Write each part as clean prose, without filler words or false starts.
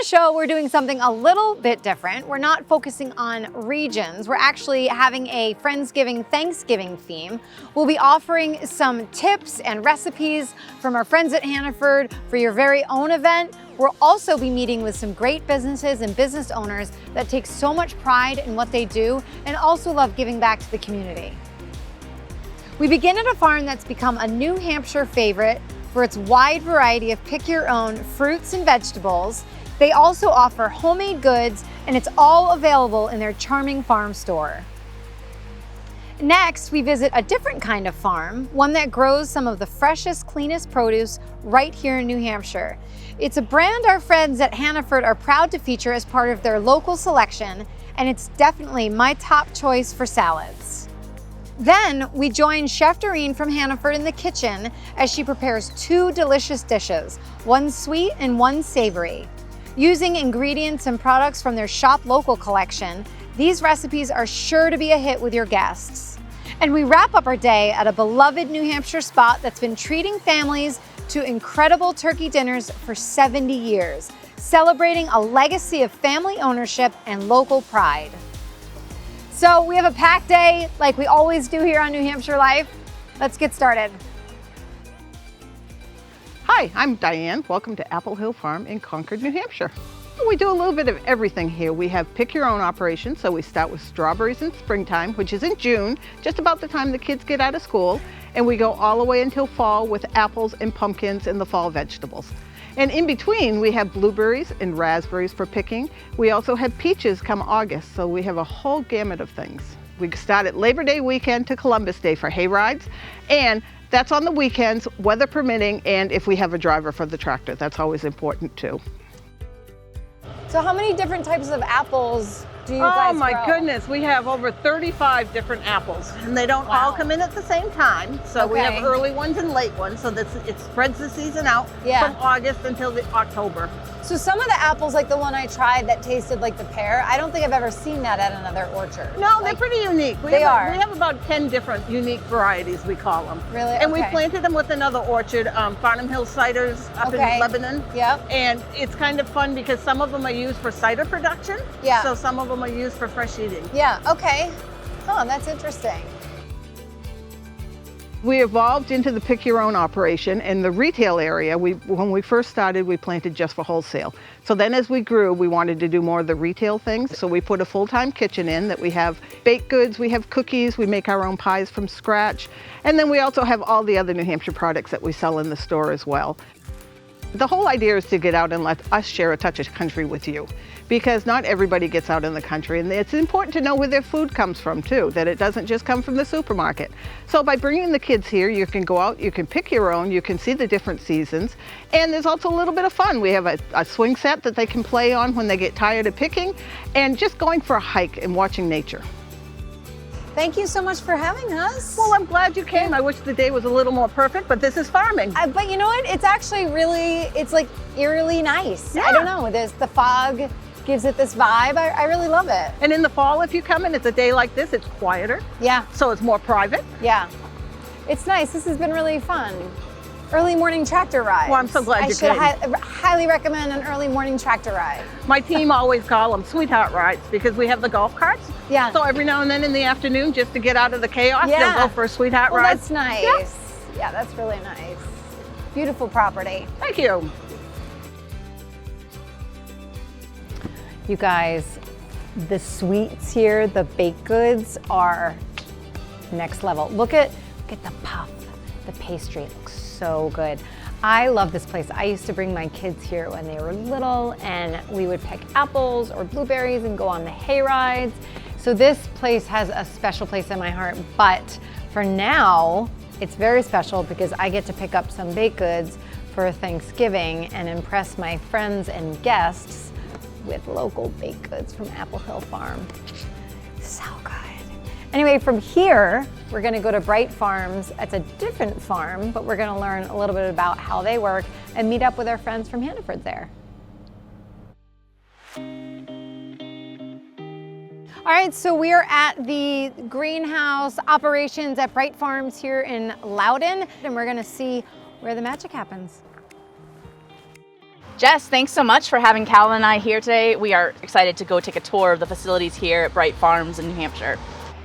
show, we're doing something a little bit different. We're not focusing on regions. We're actually having a Friendsgiving Thanksgiving theme. We'll be offering some tips and recipes from our friends at Hannaford for your very own event. We'll also be meeting with some great businesses and business owners that take so much pride in what they do and also love giving back to the community. We begin at a farm that's become a New Hampshire favorite for its wide variety of pick-your-own fruits and vegetables. They also offer homemade goods, and it's all available in their charming farm store. Next, we visit a different kind of farm, one that grows some of the freshest, cleanest produce right here in New Hampshire. It's a brand our friends at Hannaford are proud to feature as part of their local selection, and it's definitely my top choice for salads. Then we join Chef Doreen from Hannaford in the kitchen as she prepares two delicious dishes, one sweet and one savory. Using ingredients and products from their Shop Local collection, these recipes are sure to be a hit with your guests. And we wrap up our day at a beloved New Hampshire spot that's been treating families to incredible turkey dinners for 70 years, celebrating a legacy of family ownership and local pride. So we have a packed day like we always do here on New Hampshire Life. Let's get started. Hi, I'm Diane. Welcome to Apple Hill Farm in Concord, New Hampshire. We do a little bit of everything here. We have pick your own operations, so we start with strawberries in springtime, which is in June, just about the time the kids get out of school, and we go all the way until fall with apples and pumpkins and the fall vegetables. And in between, we have blueberries and raspberries for picking. We also have peaches come August, so we have a whole gamut of things. We start at Labor Day weekend to Columbus Day for hay rides, and that's on the weekends, weather permitting, and if we have a driver for the tractor, that's always important too. So how many different types of apples do you guys Oh my grow? goodness, we have over 35 different apples, and they don't all come in at the same time. So we have early ones and late ones, so that it spreads the season out from August until October. So some of the apples, like the one I tried that tasted like the pear, I don't think I've ever seen that at another orchard. No, they're pretty unique. We have about 10 different unique varieties, we call them. Really? And we planted them with another orchard, Farnham Hill Ciders up in Lebanon. Yep. And it's kind of fun because some of them are used for cider production. Yeah. So some of them are used for fresh eating. Yeah, okay. Oh, that's interesting. We evolved into the pick your own operation. In the retail area, when we first started, we planted just for wholesale. So then as we grew, we wanted to do more of the retail things. So we put a full-time kitchen in that we have baked goods, we have cookies, we make our own pies from scratch. And then we also have all the other New Hampshire products that we sell in the store as well. The whole idea is to get out and let us share a touch of country with you, because not everybody gets out in the country, and it's important to know where their food comes from too, that it doesn't just come from the supermarket. So by bringing the kids here, you can go out, you can pick your own, you can see the different seasons, and there's also a little bit of fun. We have a swing set that they can play on when they get tired of picking, and just going for a hike and watching nature. Thank you so much for having us. Well, I'm glad you came. I wish the day was a little more perfect, but this is farming. But you know what? It's actually really, it's like eerily nice. Yeah. I don't know, the fog gives it this vibe. I really love it. And in the fall, if you come in, it's a day like this, it's quieter. Yeah. So it's more private. Yeah. It's nice. This has been really fun. Early morning tractor ride. Well, I'm so glad you came. I should highly recommend an early morning tractor ride. My team always call them sweetheart rides because we have the golf carts. Yeah. So every now and then in the afternoon, just to get out of the chaos, they'll go for a sweetheart ride. That's nice. Yeah, that's really nice. Beautiful property. Thank you. You guys, the sweets here, the baked goods are next level. Look at the puff. The pastry looks so good. I love this place. I used to bring my kids here when they were little, and we would pick apples or blueberries and go on the hay rides. So this place has a special place in my heart, but for now, it's very special because I get to pick up some baked goods for Thanksgiving and impress my friends and guests with local baked goods from Apple Hill Farm. So good. Anyway, from here, we're gonna go to Bright Farms. It's a different farm, but we're gonna learn a little bit about how they work and meet up with our friends from Hannaford there. All right, so we are at the greenhouse operations at Bright Farms here in Loudon, and we're gonna see where the magic happens. Jess, thanks so much for having Calvin and I here today. We are excited to go take a tour of the facilities here at Bright Farms in New Hampshire.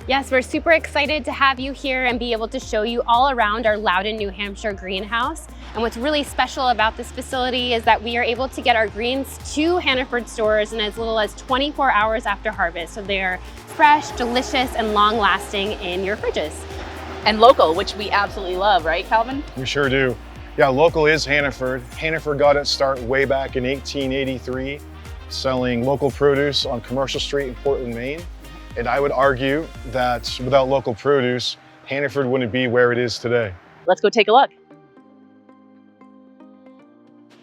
Yes, we're super excited to have you here and be able to show you all around our Loudon, New Hampshire greenhouse. And what's really special about this facility is that we are able to get our greens to Hannaford stores in as little as 24 hours after harvest. So they are fresh, delicious, and long-lasting in your fridges. And local, which we absolutely love, right, Calvin? We sure do. Yeah, local is Hannaford. Hannaford got its start way back in 1883, selling local produce on Commercial Street in Portland, Maine. And I would argue that without local produce, Hannaford wouldn't be where it is today. Let's go take a look.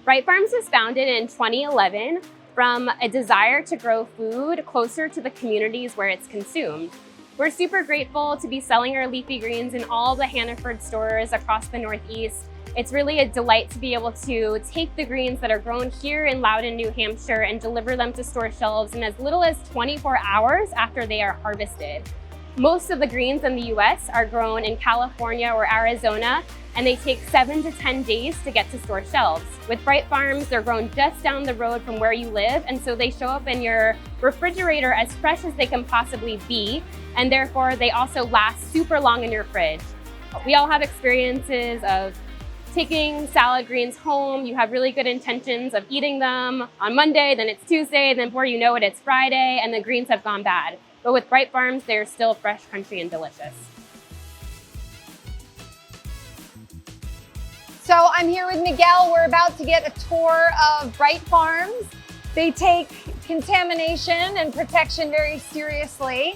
Bright Farms was founded in 2011 from a desire to grow food closer to the communities where it's consumed. We're super grateful to be selling our leafy greens in all the Hannaford stores across the Northeast. It's really a delight to be able to take the greens that are grown here in Loudon, New Hampshire and deliver them to store shelves in as little as 24 hours after they are harvested. Most of the greens in the US are grown in California or Arizona, and they take 7 to 10 days to get to store shelves. With Bright Farms, they're grown just down the road from where you live, and so they show up in your refrigerator as fresh as they can possibly be, and therefore they also last super long in your fridge. We all have experiences of taking salad greens home. You have really good intentions of eating them on Monday, then it's Tuesday, then before you know it, it's Friday, and the greens have gone bad. But with Bright Farms, they're still fresh, crunchy, and delicious. So I'm here with Miguel. We're about to get a tour of Bright Farms. They take contamination and protection very seriously.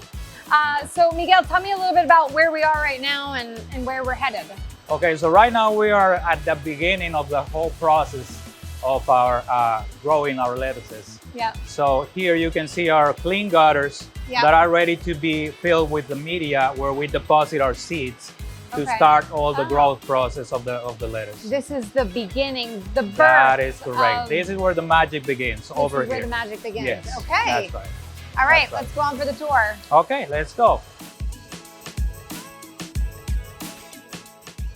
So Miguel, tell me a little bit about where we are right now and where we're headed. Okay, so right now we are at the beginning of the whole process of our growing our lettuces. Yeah. So here you can see our clean gutters Yeah. that are ready to be filled with the media where we deposit our seeds to Okay. start all the growth process of the lettuce. This is the beginning, the birth. That is correct. of- This is where the magic begins, over This is here. where the magic begins. Yes, Okay. that's right. All right, That's right. let's go on for the tour. Okay, let's go.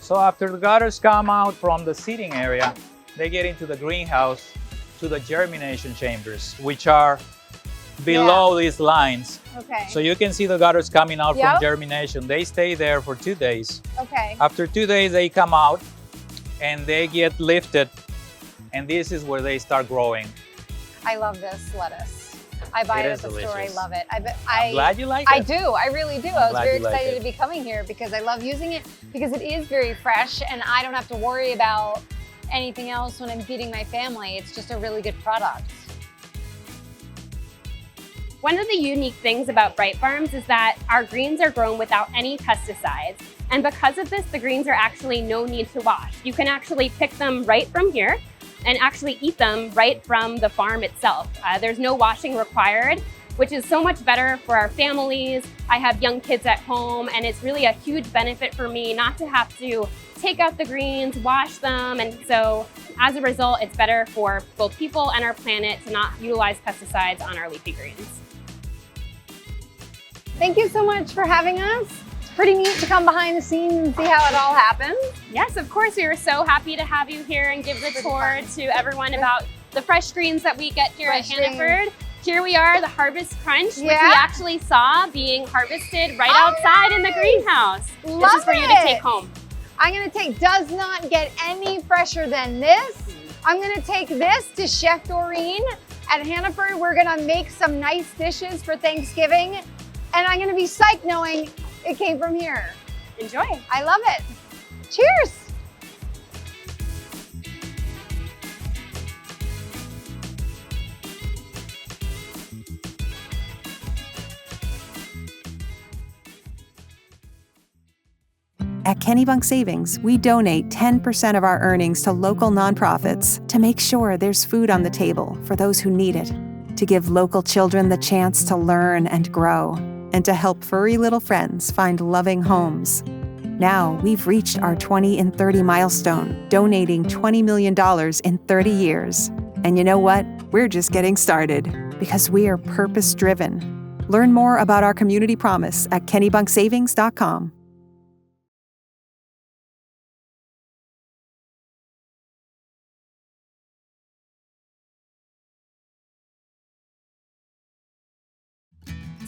So after the gutters come out from the seeding area, they get into the greenhouse to the germination chambers, which are below these lines. Okay. So you can see the gutters coming out Yep. from germination. They stay there for 2 days. Okay. After 2 days, they come out and they get lifted. And this is where they start growing. I love this lettuce. I buy It it is at the store. I delicious. love it. I'm glad you like I it. do. I really do. I was glad very you like excited it. to be coming here because I love using it because it is very fresh and I don't have to worry about anything else when I'm feeding my family. It's just a really good product. One of the unique things about Bright Farms is that our greens are grown without any pesticides. And because of this, the greens are actually no need to wash. You can actually pick them right from here and actually eat them right from the farm itself. There's no washing required, which is so much better for our families. I have young kids at home, and it's really a huge benefit for me not to have to take out the greens, wash them. And so as a result, it's better for both people and our planet to not utilize pesticides on our leafy greens. Thank you so much for having us. It's pretty neat to come behind the scenes and see how it all happens. Yes, of course, we are so happy to have you here and give the tour to everyone about the fresh greens that we get here Fresh at Hannaford. Here we are, the Harvest Crunch, which we Yeah. actually saw being harvested right outside in the greenhouse. This Love is for you to it. take home. I'm gonna take, does not get any fresher than this. I'm gonna take this to Chef Doreen at Hannaford. We're gonna make some nice dishes for Thanksgiving. And I'm gonna be psyched knowing it came from here. Enjoy. I love it. Cheers. At Kennebunk Savings, we donate 10% of our earnings to local nonprofits to make sure there's food on the table for those who need it, to give local children the chance to learn and grow, and to help furry little friends find loving homes. Now we've reached our 20 in 30 milestone, donating $20 million in 30 years. And you know what? We're just getting started because we are purpose-driven. Learn more about our community promise at kennebunksavings.com.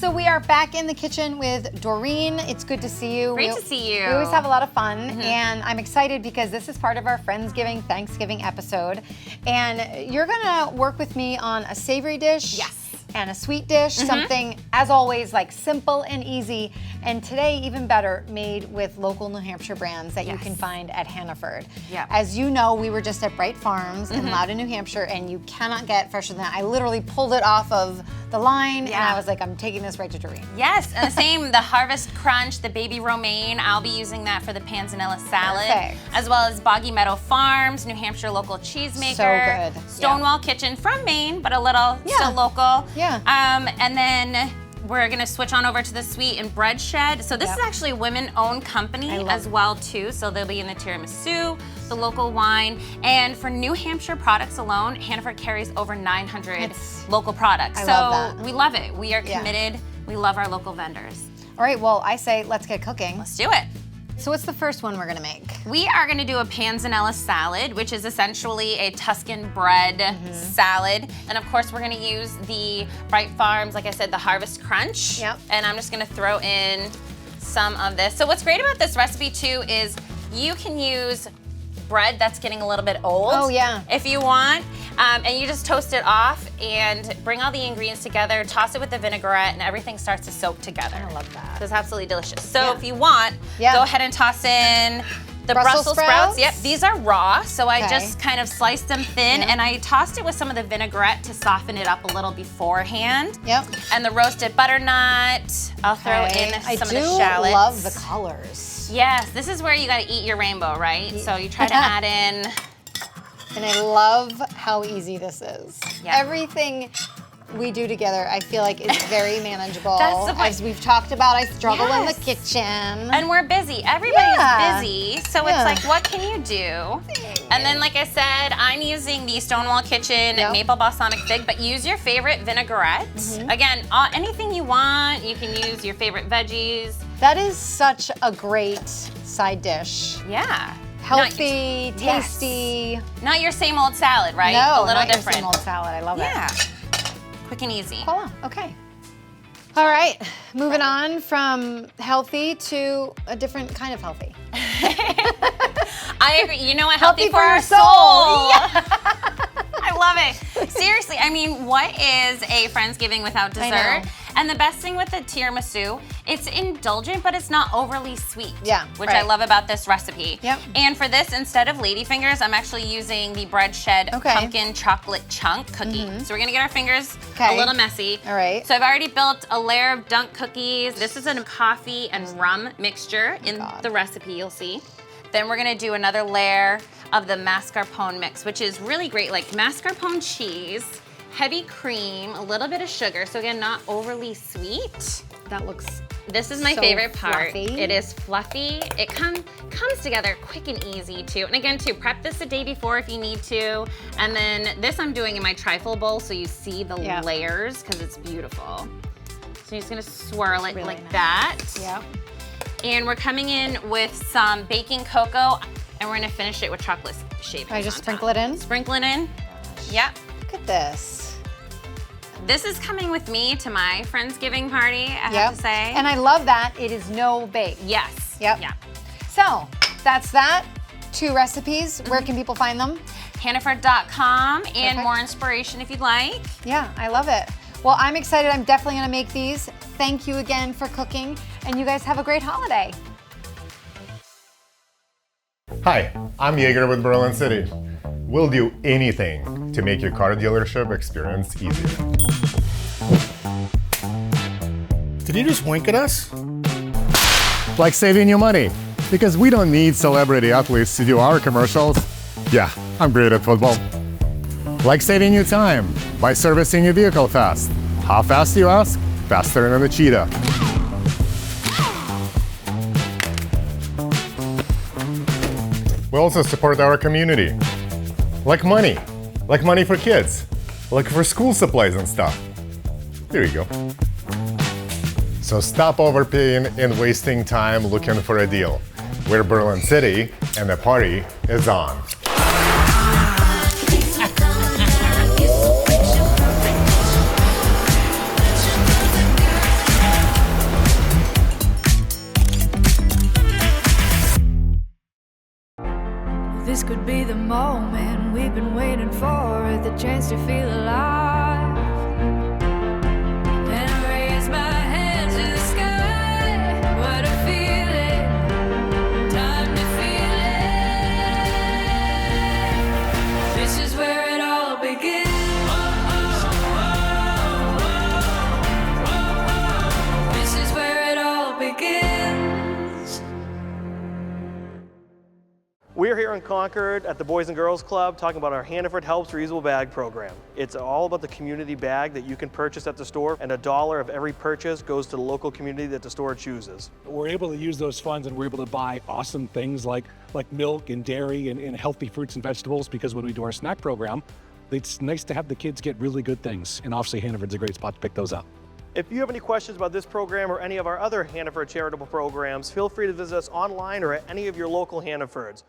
So we are back in the kitchen with Doreen. It's good to see you. Great to see you. We always have a lot of fun, and I'm excited because this is part of our Friendsgiving Thanksgiving episode. And you're gonna work with me on a savory dish. Yes. And a sweet dish, something, as always, like simple and easy. And today, even better, made with local New Hampshire brands that you can find at Hannaford. Yep. As you know, we were just at Bright Farms in Loudon, New Hampshire, and you cannot get fresher than that. I literally pulled it off of the line, and I was like, I'm taking this right to Doreen. Yes, and the same, the Harvest Crunch, the baby romaine, I'll be using that for the panzanella salad. Perfect. As well as Boggy Meadow Farms, New Hampshire local cheesemaker. So good. Stonewall Kitchen from Maine, but a little still local. Yeah. And then we're gonna switch on over to the Sweet and Bread Shed. So this is actually a women-owned company as well too. So they'll be in the tiramisu, the local wine, and for New Hampshire products alone, Hannaford carries over 900 local products. I so love that. we love it. We are committed. We love our local vendors. All right, well, I say let's get cooking. Let's do it. So what's the first one we're gonna make? We are gonna do a panzanella salad, which is essentially a Tuscan bread salad. And of course, we're gonna use the Bright Farms, like I said, the Harvest Crunch. Yep. And I'm just gonna throw in some of this. So what's great about this recipe too is you can use bread that's getting a little bit old. Oh, yeah. If you want. And you just toast it off and bring all the ingredients together, toss it with the vinaigrette, and everything starts to soak together. I love that. So it's absolutely delicious. So if you want, go ahead and toss in the Brussels sprouts? Yep, these are raw, so I Okay. just kind of sliced them thin, and I tossed it with some of the vinaigrette to soften it up a little beforehand. Yep. And the roasted butternut, I'll throw in some of the shallots. I do love the colors. Yes, this is where you gotta eat your rainbow, right? So you try to add in. And I love how easy this is. Yeah. Everything we do together, I feel like is very manageable. That's the point. As we've talked about, I struggle in the kitchen. And we're busy. Everybody's Yeah. busy. So it's like, what can you do? And then, like I said, I'm using the Stonewall Kitchen Maple Balsamic Fig, but use your favorite vinaigrette. Again, anything you want. You can use your favorite veggies. That is such a great side dish. Yeah. Healthy, tasty. Not your same old salad, right? No, a little not different. your same old salad. I love it. Yeah. Quick and easy. Voila, okay. All right, moving on from healthy to a different kind of healthy. I agree. You know what? Healthy for your our soul. I love it. Seriously, I mean, what is a Friendsgiving without I dessert? know. And the best thing with the tiramisu, it's indulgent, but it's not overly sweet. Yeah, which I love about this recipe. Yep. And for this, instead of ladyfingers, I'm actually using the Bread Shed pumpkin chocolate chunk cookie. So we're gonna get our fingers a little messy. All right. So I've already built a layer of dunk cookies. This is a coffee and rum mixture in the recipe, you'll see. Then we're gonna do another layer of the mascarpone mix, which is really great, like mascarpone cheese, heavy cream, a little bit of sugar. So again, not overly sweet. That looks This is my so favorite part. fluffy. It is fluffy. It comes together quick and easy too. And again too, prep this the day before if you need to. And then this I'm doing in my trifle bowl so you see the layers because it's beautiful. So you're just gonna swirl it like that. Yep. And we're coming in with some baking cocoa and we're gonna finish it with chocolate shavings. I just on sprinkle top. it in? Sprinkle it in. Yep. Look at this. This is coming with me to my Friendsgiving party, I have to say. And I love that it is no bake. Yes. Yep. Yeah. So that's that. 2 recipes. Where can people find them? Hannaford.com and more inspiration if you'd like. Yeah, I love it. Well, I'm excited. I'm definitely gonna make these. Thank you again for cooking, and you guys have a great holiday. Hi, I'm Jaeger with Berlin City. We'll do anything to make your car dealership experience easier. Did you just wink at us? Like saving you money, because we don't need celebrity athletes to do our commercials. Yeah, I'm great at football. Like saving you time by servicing your vehicle fast. How fast, you ask? Faster than a cheetah. We also support our community. Like money for kids, like for school supplies and stuff. There you go. So stop overpaying and wasting time looking for a deal. We're Berlin City, and the party is on. be the moment we've been waiting for, the chance to feel alive. And I raise my hands to the sky. What a feeling, time to feel it. This is where it all begins. This is where it all begins. We're here in Concord at the Boys and Girls Club talking about our Hannaford Helps Reusable Bag program. It's all about the community bag that you can purchase at the store, and $1 of every purchase goes to the local community that the store chooses. We're able to use those funds and we're able to buy awesome things like milk and dairy and healthy fruits and vegetables, because when we do our snack program, it's nice to have the kids get really good things, and obviously Hannaford's a great spot to pick those up. If you have any questions about this program or any of our other Hannaford charitable programs, feel free to visit us online or at any of your local Hannafords.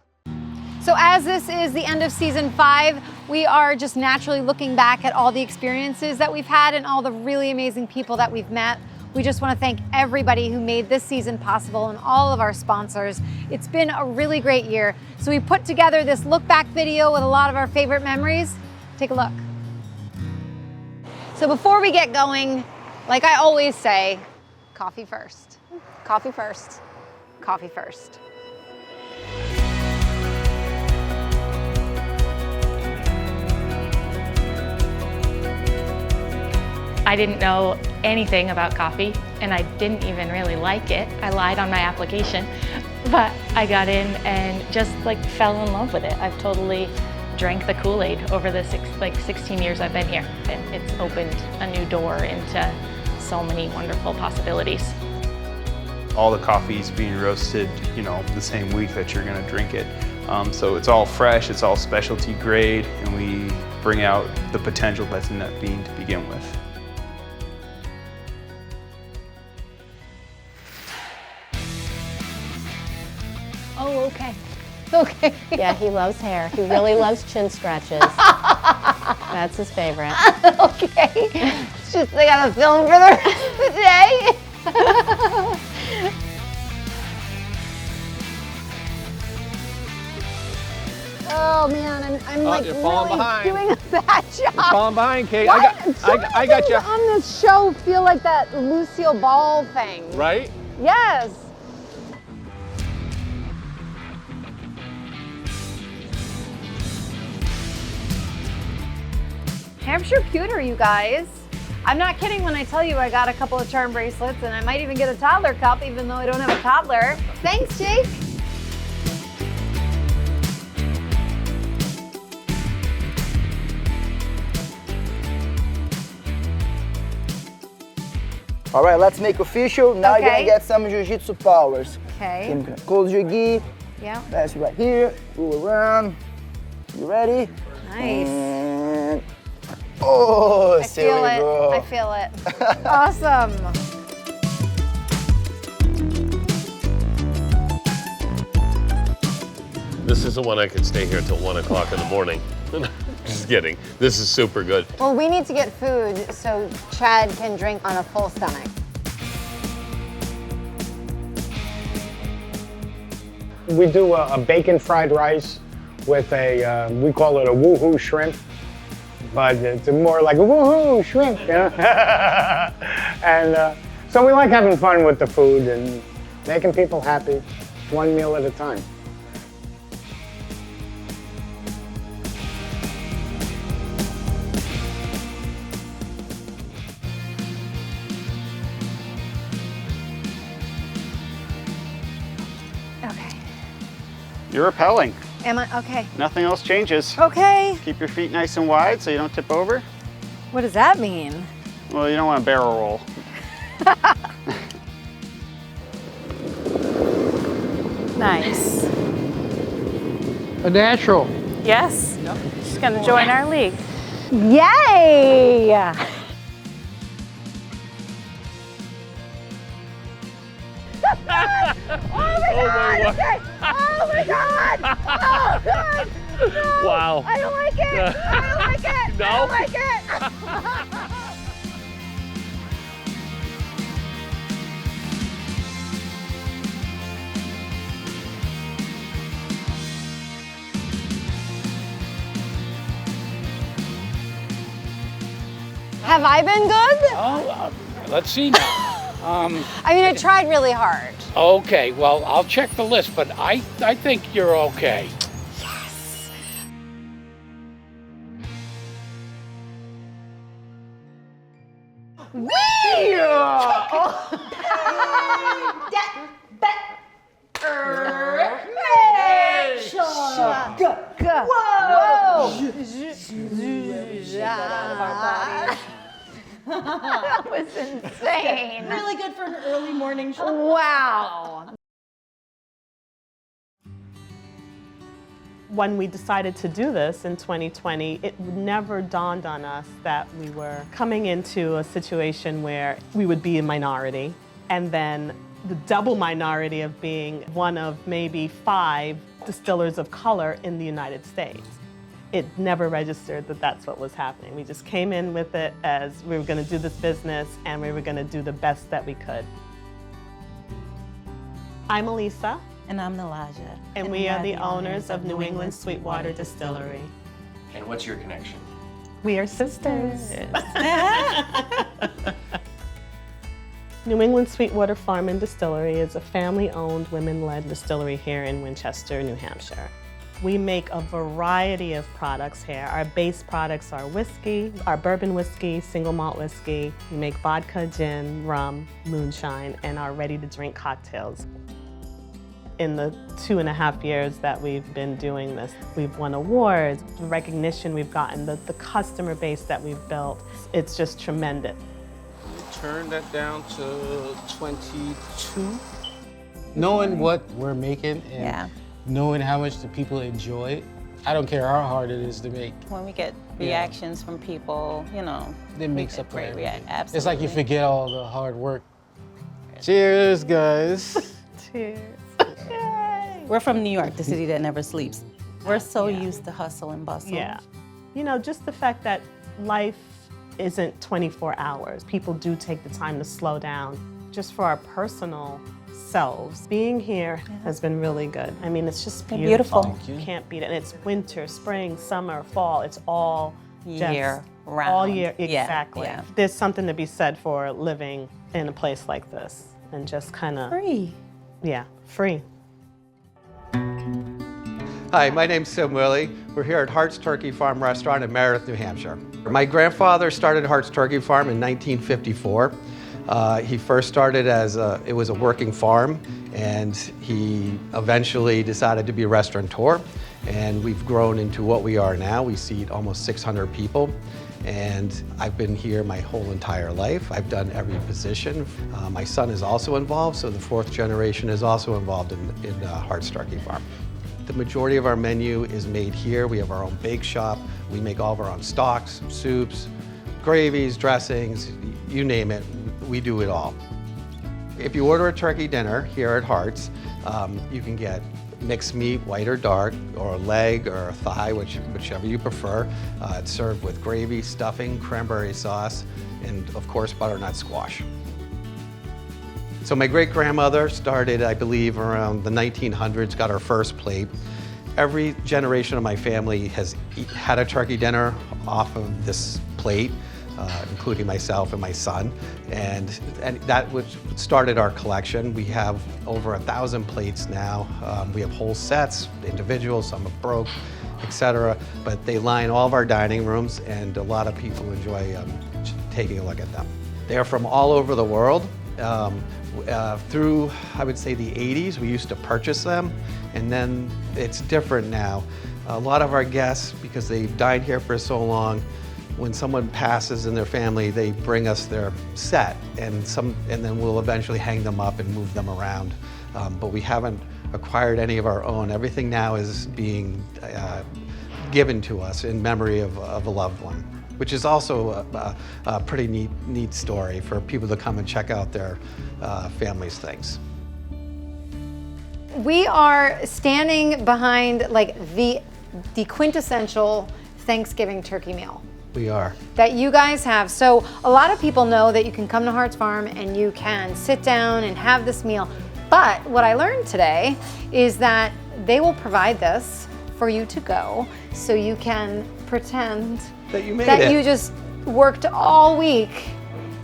So as this is the end of season 5, we are just naturally looking back at all the experiences that we've had and all the really amazing people that we've met. We just want to thank everybody who made this season possible and all of our sponsors. It's been a really great year. So we put together this look back video with a lot of our favorite memories. Take a look. So before we get going, like I always say, coffee first. Coffee first. Coffee first. I didn't know anything about coffee, and I didn't even really like it. I lied on my application, but I got in and just fell in love with it. I've totally drank the Kool-Aid over the 16 years I've been here, and it's opened a new door into so many wonderful possibilities. All the coffee's being roasted, the same week that you're gonna drink it. So it's all fresh, it's all specialty grade, and we bring out the potential that's in that bean to begin with. Oh, okay. Okay. Yeah, he loves hair. He really loves chin scratches. That's his favorite. Okay. It's just they got a film for the rest of the day. Oh man, I'm like you're falling really behind. doing a bad job. You're falling behind, Kate. Why? I got you. On this show, feel like that Lucille Ball thing. Right? Yes. Hampshire pewter, you guys. I'm not kidding when I tell you I got a couple of charm bracelets, and I might even get a toddler cup even though I don't have a toddler. Thanks, Jake. All right, let's make official. Now Okay. you're gonna get some jiu-jitsu powers. Okay. I'm gonna close your gi. Yeah. Pass it right here. Pull around. You ready? Nice. And oh, I feel it. go. I feel it. Awesome. This is the one I could stay here till 1 o'clock in the morning. Just kidding. This is super good. Well, we need to get food so Chad can drink on a full stomach. We do a bacon fried rice with we call it a woohoo shrimp, but it's more like a woohoo shrimp, you know? And so we like having fun with the food and making people happy, one meal at a time. Okay. You're rappelling. Am I? Okay. Nothing else changes. Okay. Keep your feet nice and wide so you don't tip over. What does that mean? Well, you don't want to barrel roll. Nice. A natural. Yes. She's gonna join our league. Yay! Oh my god! Oh god! No! Wow. I don't like it! I don't like it! No? I don't like it! Have I been good? Oh, let's see now. I mean, I tried really hard. Okay, well, I'll check the list, but I think you're okay. That was insane. Really good for an early morning show. Wow. When we decided to do this in 2020, it never dawned on us that we were coming into a situation where we would be a minority, and then the double minority of being one of maybe 5 distillers of color in the United States. It never registered that that's what was happening. We just came in with it as we were going to do this business and we were going to do the best that we could. I'm Elisa. And I'm Nalaja. And we are the owners of New England Sweetwater Distillery. And what's your connection? We are sisters. New England Sweetwater Farm and Distillery is a family-owned, women-led distillery here in Winchester, New Hampshire. We make a variety of products here. Our base products are whiskey, our bourbon whiskey, single malt whiskey. We make vodka, gin, rum, moonshine, and our ready-to-drink cocktails. In the 2.5 years that we've been doing this, we've won awards, the recognition we've gotten, the customer base that we've built, it's just tremendous. Turn that down to 22. Knowing what we're making and knowing how much the people enjoy it, I don't care how hard it is to make. When we get reactions from people, you know, It makes up for great everything. Absolutely. It's like you forget all the hard work. Cheers, guys. Cheers. We're from New York, the city that never sleeps. We're so used to hustle and bustle. Yeah. You know, just the fact that life isn't 24 hours. People do take the time to slow down. Just for our personal selves, being here has been really good. I mean, it's just beautiful. Beautiful. You can't beat it. And it's winter, spring, summer, fall. It's all Year just round. all year. Yeah, Exactly. yeah. There's something to be said for living in a place like this and just kind of free. Yeah, free. Hi, my name's Sim Willie. We're here at Hart's Turkey Farm Restaurant in Meredith, New Hampshire. My grandfather started Hart's Turkey Farm in 1954. He first started as it was a working farm, and he eventually decided to be a restaurateur, and we've grown into what we are now. We seat almost 600 people, and I've been here my whole entire life. I've done every position. My son is also involved, so the 4th generation is also involved in Hart's Turkey Farm. The majority of our menu is made here. We have our own bake shop. We make all of our own stocks, soups, gravies, dressings, you name it, we do it all. If you order a turkey dinner here at Hart's, you can get mixed meat, white or dark, or a leg or a thigh, whichever you prefer. It's served with gravy, stuffing, cranberry sauce, and of course butternut squash. So my great-grandmother started, I believe, around the 1900s, got her first plate. Every generation of my family has had a turkey dinner off of this plate, including myself and my son. And that started our collection. We have over 1,000 plates now. We have whole sets, individuals, some are broke, etc. But they line all of our dining rooms, and a lot of people enjoy taking a look at them. They're from all over the world. Through, I would say, the 80s, we used to purchase them, and then it's different now. A lot of our guests, because they've dined here for so long, when someone passes in their family, they bring us their set, and then we'll eventually hang them up and move them around. But we haven't acquired any of our own. Everything now is being given to us in memory of a loved one, which is also a pretty neat story for people to come and check out their family's things. We are standing behind like the quintessential Thanksgiving turkey meal We are. that you guys have. So a lot of people know that you can come to Hart's Farm and you can sit down and have this meal. But what I learned today is that they will provide this for you to go, so you can pretend that you made that it. you just worked all week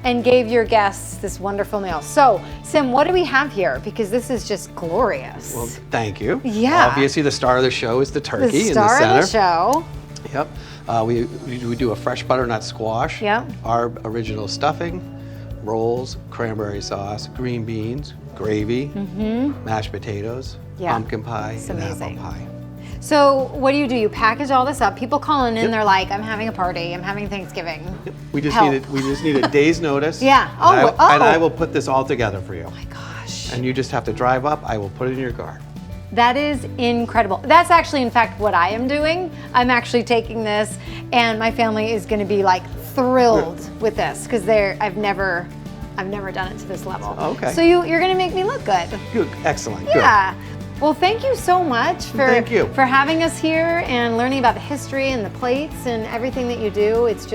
and gave your guests this wonderful meal. So, Sim, what do we have here? Because this is just glorious. Well, thank you. Yeah. Obviously, the star of the show is the turkey in the center. The star of the show. Yep. We do a fresh butternut squash. Yep. Our original stuffing, rolls, cranberry sauce, green beans, gravy, mashed potatoes, pumpkin pie, It's and amazing. apple pie. So what do? You package all this up. People calling in, they're like, I'm having a party, I'm having Thanksgiving. We just Help. need a day's notice. Yeah. And I will put this all together for you. Oh my gosh. And you just have to drive up. I will put it in your car. That is incredible. That's actually, in fact, what I am doing. I'm actually taking this, and my family is going to be like thrilled with this because I've never done it to this level. Okay. So you're going to make me look good. Good. Excellent. Yeah. Well, thank you so much for having us here and learning about the history and the plates and everything that you do. It's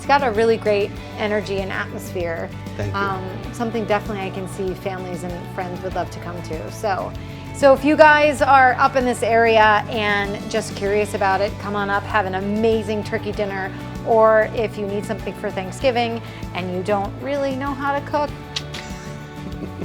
got a really great energy and atmosphere. Thank you. Something definitely I can see families and friends would love to come to. So if you guys are up in this area and just curious about it, come on up, have an amazing turkey dinner. Or if you need something for Thanksgiving and you don't really know how to cook,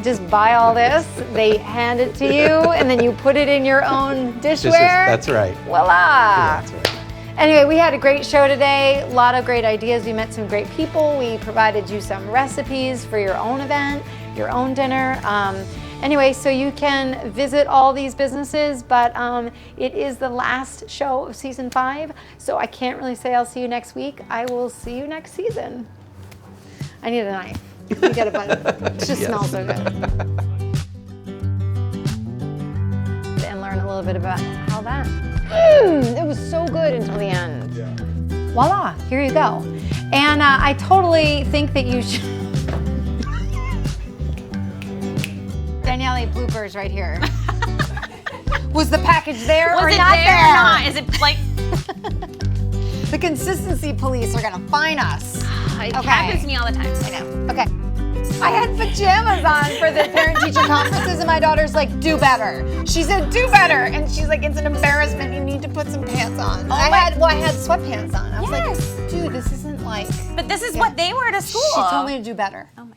just buy all this, they hand it to you, and then you put it in your own dishware. That's right. Voila! Yeah, that's right. Anyway, we had a great show today, a lot of great ideas. We met some great people. We provided you some recipes for your own event, your own dinner. Anyway, so you can visit all these businesses, but it is the last show of season 5, so I can't really say I'll see you next week. I will see you next season. I need a knife. You get a bun. It just smells so good. And learn a little bit about how that. It was so good until the end. Yeah. Voila, here you go. And I totally think that you should. Daniele, bloopers right here. Was the package there or not there? Or not? Is it like? The consistency police are gonna fine us. It happens to me all the time. I know. Okay. I had pajamas on for the parent-teacher conferences, and my daughter's like, "Do better." She said, "Do better," and she's like, "It's an embarrassment. You need to put some pants on." I had sweatpants on. I was like, "Dude, this isn't like." But this is what they wear to school. She told me to do better. Oh my